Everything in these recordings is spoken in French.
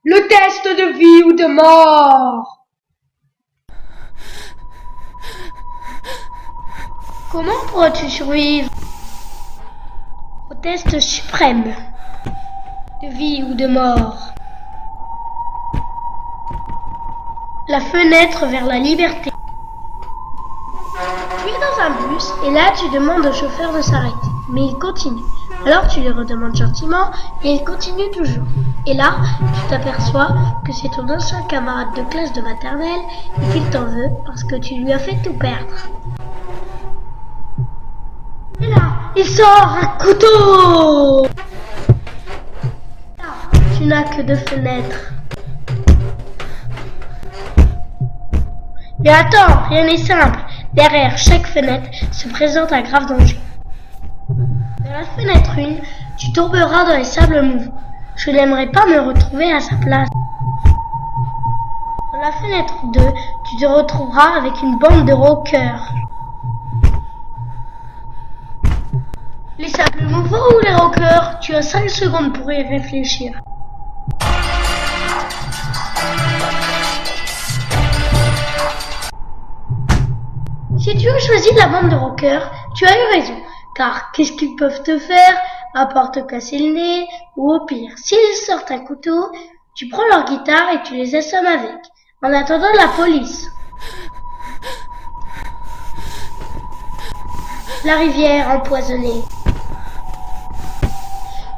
Le test de vie ou de mort. Comment pourras-tu survivre au test suprême de vie ou de mort? La fenêtre vers la liberté. Tu es dans un bus et là tu demandes au chauffeur de s'arrêter, mais il continue. Alors tu lui redemandes gentiment et il continue toujours. Et là, tu t'aperçois que c'est ton ancien camarade de classe de maternelle et qu'il t'en veut parce que tu lui as fait tout perdre. Et là, il sort un couteau. Là, tu n'as que 2 fenêtres. Mais attends, rien n'est simple. Derrière chaque fenêtre se présente un grave danger. Dans la fenêtre 1, tu tomberas dans les sables mouvants. Je n'aimerais pas me retrouver à sa place. Dans la fenêtre 2, tu te retrouveras avec une bande de rockers. Les sables mouvants ou les rockers, tu as 5 secondes pour y réfléchir. Si tu as choisi la bande de rockers, tu as eu raison. Car qu'est-ce qu'ils peuvent te faire à part te casser le nez, ou au pire, s'ils sortent un couteau, tu prends leur guitare et tu les assommes avec, en attendant la police. La rivière empoisonnée.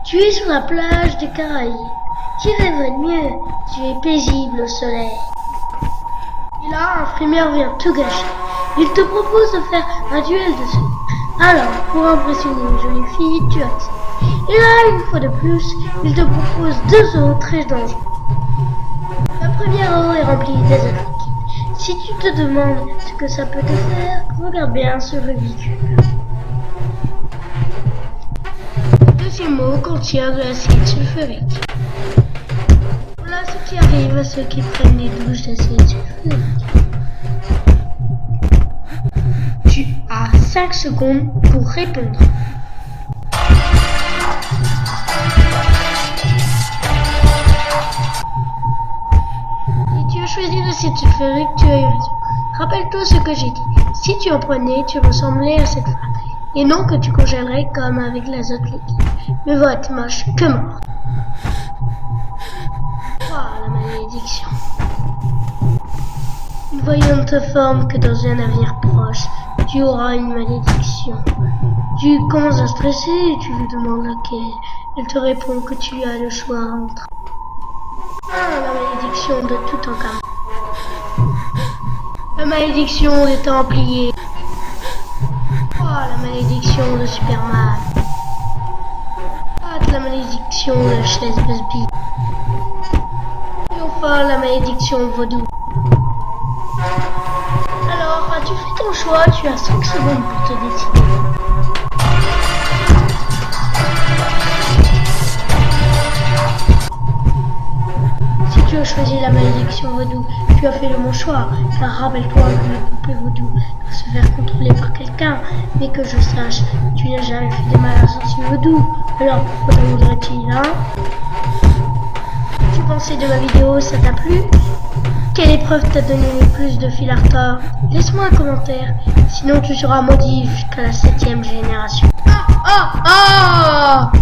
Tu es sur la plage des Caraïbes. Tu rêves mieux, tu es paisible au soleil. Et là, un frimeur vient tout gâcher. Il te propose de faire un duel de sauts. Alors, pour impressionner une jolie fille, tu acceptes. Et là, une fois de plus, il te propose 2 eaux très dangereuses. La première eau est remplie d'azote. Si tu te demandes ce que ça peut te faire, regarde bien ce ridicule. Le deuxième eau contient de l'acide sulfurique. Voilà ce qui arrive à ceux qui prennent des douches d'acide sulfurique. Tu as 5 secondes pour répondre. Si tu as choisi l'acide sulfurique, tu as eu raison. Rappelle-toi ce que j'ai dit. Si tu en prenais, tu ressemblais à cette femme. Et non que tu congèlerais comme avec l'azote liquide. Mais vote moche que mort. Oh, la malédiction. Une voyante t'informe que dans un avenir proche, tu auras une malédiction. Tu commences à stresser et tu lui demandes laquelle. Elle te répond que tu as le choix entre la malédiction de Toutankhamon, la malédiction des Templiers, la malédiction de Superman, la malédiction de la chaise Busby, et enfin la malédiction vaudou. Alors, as-tu fait ton choix? Tu as 5 secondes pour te décider. Si tu as choisi la malédiction vaudou, tu as fait le bon choix, car rappelle-toi que la poupée vaudou doit se faire contrôler par quelqu'un, mais que je sache, tu n'as jamais fait de mal à un sorcier vaudou, alors pourquoi t'en voudrais-tu, hein? Qu'as-tu pensé de ma vidéo? Ça t'a plu? Quelle épreuve t'a donné le plus de fil à retordre? Laisse-moi un commentaire, sinon tu seras maudit jusqu'à la 7e génération. Ah!